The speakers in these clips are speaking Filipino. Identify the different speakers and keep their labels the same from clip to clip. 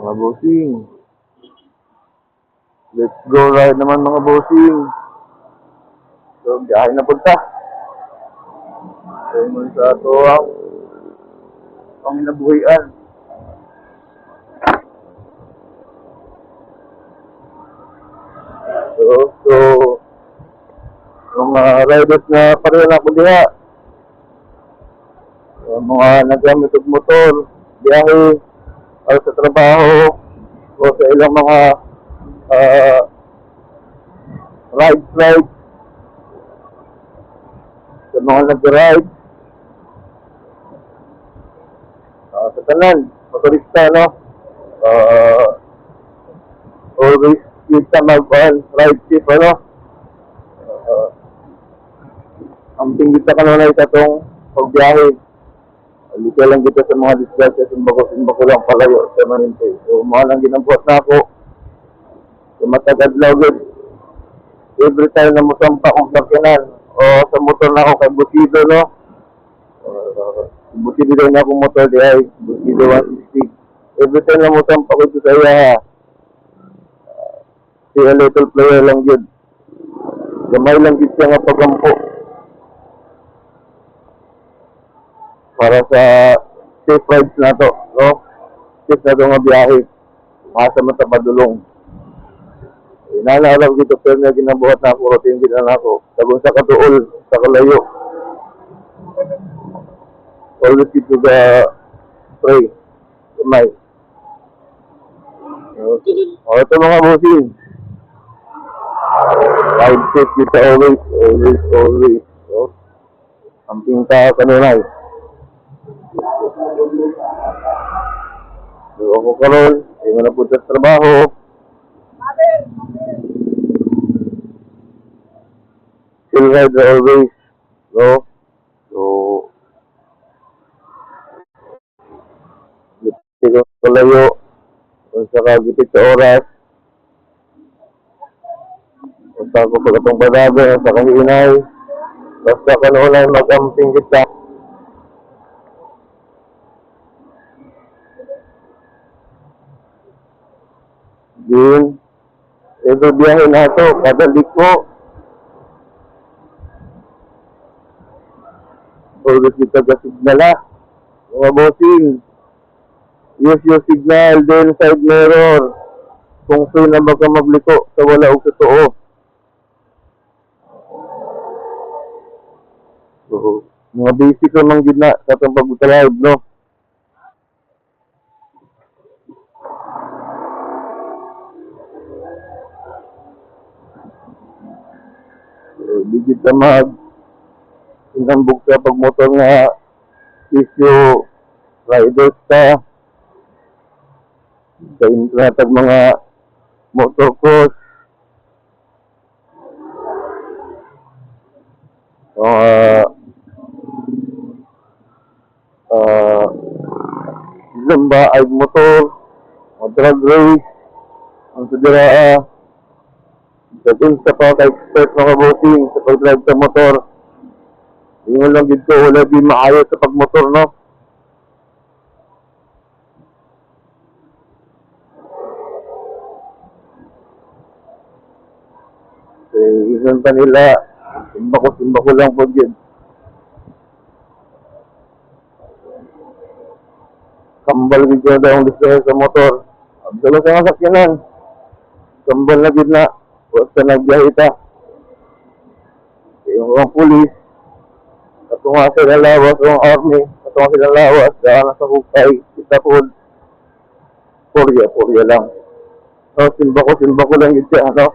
Speaker 1: Mga bossing, let's go ride naman mga bossing. So, biyahe na punta. So, muna sa ito ang nabuhayan. So, mga riders na pareho na ako diha. So, mga nagamit og motor, biyahe, para sa trabaho, o sa ilang mga uh, ride, sa mga nag-ride, sa tanan, motorista, no? Always kita ride safe, ano? Ang tingin sa kanunay katong pagbiyahe. Alika lang kita sa mga disgrasya, simbako lang palayo sa Maninte. So, mga lang ginambuhat na ako. So, matagad logid. Every time na musampa kong sakyanan, o sa motor na ako kay Busido, no? Busido rin akong motor di ay, Busido 160. Every time na musampa ko ito sa iya, siya little player lang yun. Gamay lang yun siya nga pagampo. Para sa safe rides na to, no? Safe na to nga biyahe. Masa man sa padulong. Inaalala ko dito, pero na ginabuhat na ako, routine din na ako. Sabon sa katuol, sa kalayo. Always keep to the spray. Kamay. O, ito mga bossing. Ride safe kita always. So, ang pinta kanunay. So, ako karon, hindi mo na punta sa trabaho. Still ride always. No? So, hindi ko kalayo. Kung sa kagipit sa oras. Punta ko pag itong padaga, sa kahinay. Basta kanunay mag-amping kita. Din, ito biyahe na ito, kada liko. Always kita ka signala. Mga bossing, use your signal, then side mirror. Kung saan na baka magliko sa wala o totoo. So, mga basic naman gina sa itong pag-drive, no? Digit na inambog sa pagmotor nga issue riders ka sa intratag mga motor course zamba ay motor drag race ang sadira Dating sa pagka-expert mga bossing sa pag-drive sa motor. Yung lang dito, wala din maayos sa pagmotor, no? Isan pa nila, simbako lang po yun. Kambal dito na daw ang display sa motor. Abdala sa mga sakyanan. Kambal na din na. Basta nagbiyahe ita. Yung mga pulis, katunga sila lawas, yung army, katunga sila lawas, daan sa hukay, kita po, Porya lang. So, simbako lang yun siya, ano?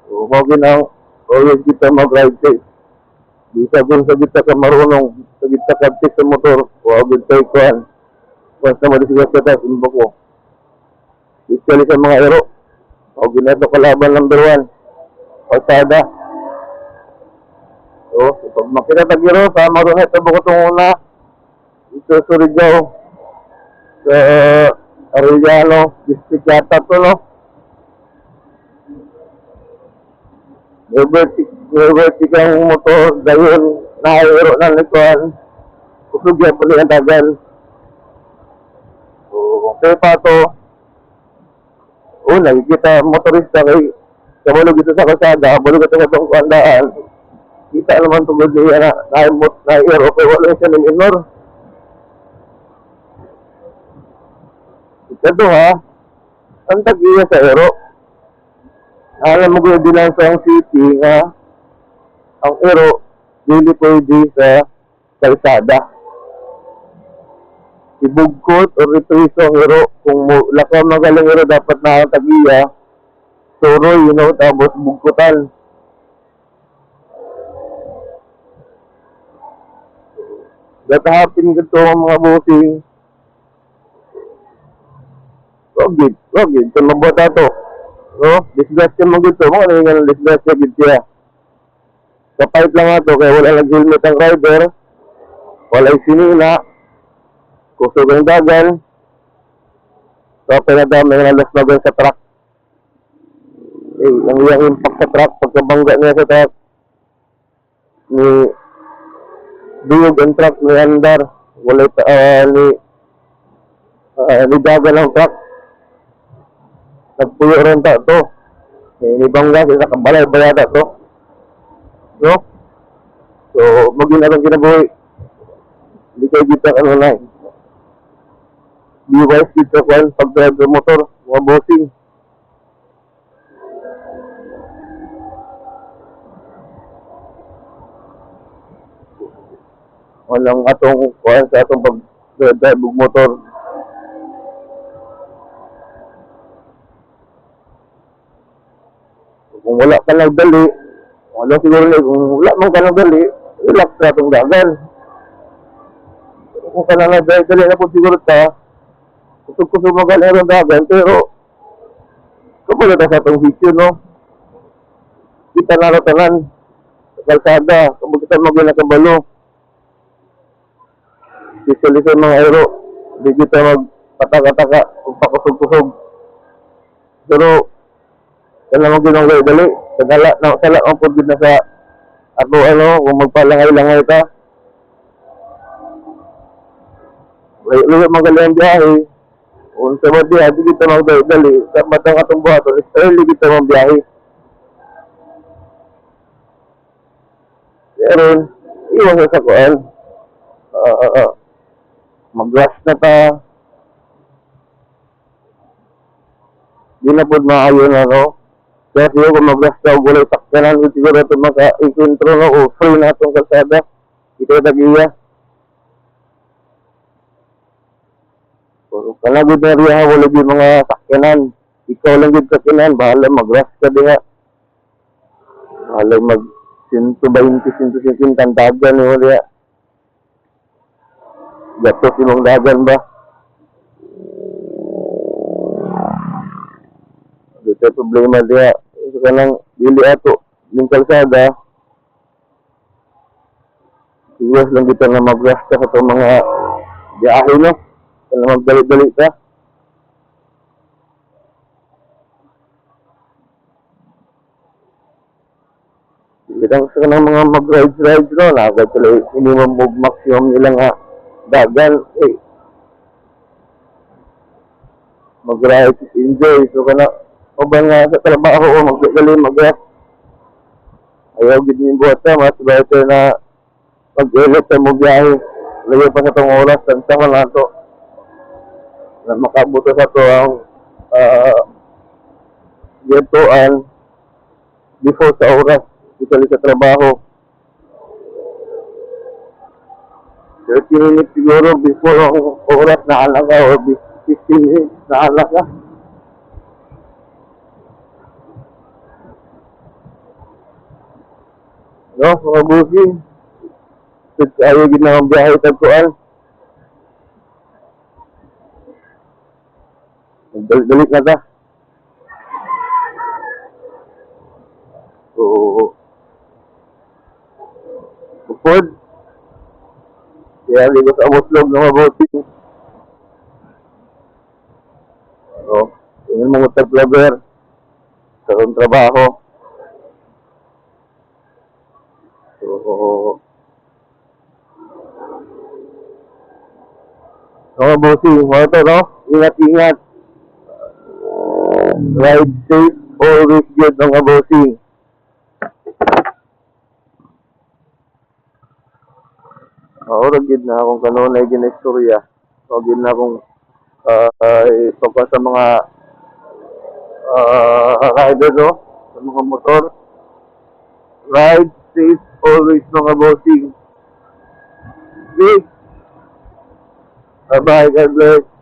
Speaker 1: So, huwag na, always kita mag-ride safe. Di sabihin sa kita ka marunong, sa kita ka sa motor, huwag tayo kuhan. Basta malisigas kita, simbako. Especially sa mga aero. O ginato kalaban number 1. Pasada. So, pag makita tagiro, sama rin ito bako itong una. Ito sa Surigao. Sa Arellano, district yata ito, no? Liberty kang motor, gayon, nakayero ng likuan. Kusugyan pa rin ang tagal. So, kung kayo pa ito, nakikita motorista kay kabalo dito sa kalsada, kabalo dito sa itong kuandaan. Kita naman tugod niya na naimot na iro kay wala siya ng inor. Ito ha, ang tag-iya sa iro. Alam mo kung bilang sa city nga ang iro dili pwede sa kalsada. Ibugkot o repriso ang iro. Kung lakaw magaling iro, dapat na ang tag-iya. Suroy, tapos bugkutan. Datahapin ko ang mga busing. Wagid. Kung mabuhat ato. No? Disgrasya mo gito. Mga nangyayang disgrasya gito siya. Kapait lang ato, kaya wala nag-helmet ang rider. Wala'y sinina. Kusog ang dagan. So, pinadami ng alas na sa truck. Ang iyang impact sa truck, pagkabangga niya sa truck, duyog ang truck ni Andar. Wala'y ni dagan ang truck. Nagpuyo rin ta ito. Nibangga, isa kabalay bayada ito. No? So, maging na lang kinabuhi. Hindi kayo dito na Be wise dito kung pag-drive ng motor, mga bossing. Walang atong kuhan sa atong pag-drive ng motor. Kung wala ka nagdali, wala siguro kung wala man ka nagdali, relax sa atong dagan. Kung ka na nagdali na po siguro ka, kusog-kusog magaling ang dagan, pero kapag ito sa itong sityo, no? Kita naratanan sa kalsada, kapag kita magaling na kabalo. Especially sa mga aero, hindi kita magpataka-taka, pakusog-kusog. Pero, kaya mo ginong dali, sala ang pagod na sa ato, kung magpalangay-langay ka. Layo magaling ang biyahe. Kung sa mga biyahe, di kita magdali. Sa matang atong buhaton, early kita magbiyahe. Pero, iwan sa kuan. Mag-rush na ta. Di na po maayo na, no? Kaya siya kung mag-rush ka, gulay sakyanan, siguro ito maka-encontro, no? O free na itong kalsada. Ito tag-iya. Kalagod na riya, wala yung mga sakyanan. Ikaw lang yung sakyanan, bahala mag-rush ka diha. Bahala mag-120, 150 tandagan mo riya. Gatos yung dagan ba? Ito problema diha. Ito ka nang dili ato. Yung kalsada, iwas lang kita na mag-rush ka sa itong mga biyahe, no? Kaya magdali-dali ka. Kitang sa kanang mga mag-ride, no? Nakagad sila minimum move maximum nilang dagan. Mag-ride, enjoy. So kana, o ba nga sa trabaho, magdali, mag-ride. Ayaw gid ni buhat ka, mas better na mag-elit sa mo biyahe. Layo pa sa itong oras, tansa man na ito. Na makabuto sa ito ang gintuan before sa oras, isali sa trabaho. 30 minutes siguro before ang oras na anak ka o 15 minutes na anak ka. No, mga busing. Ayaw ginawang biyahe tagkuan. Dalit na ta. So, bukod. Kaya ligo sa amoslog ng mga busing. So, yun mga tag-vlogger sa kong trabaho. So, mga bossing, mga ito, no? Ingat-ingat. Ride safe, always good mga bossing. Ora gid na akong kanunay ginistorya. O gid na akong ipapa sa mga rider no, sa mga motor. Ride safe, always mga bossing. Please, bye-bye, God bless.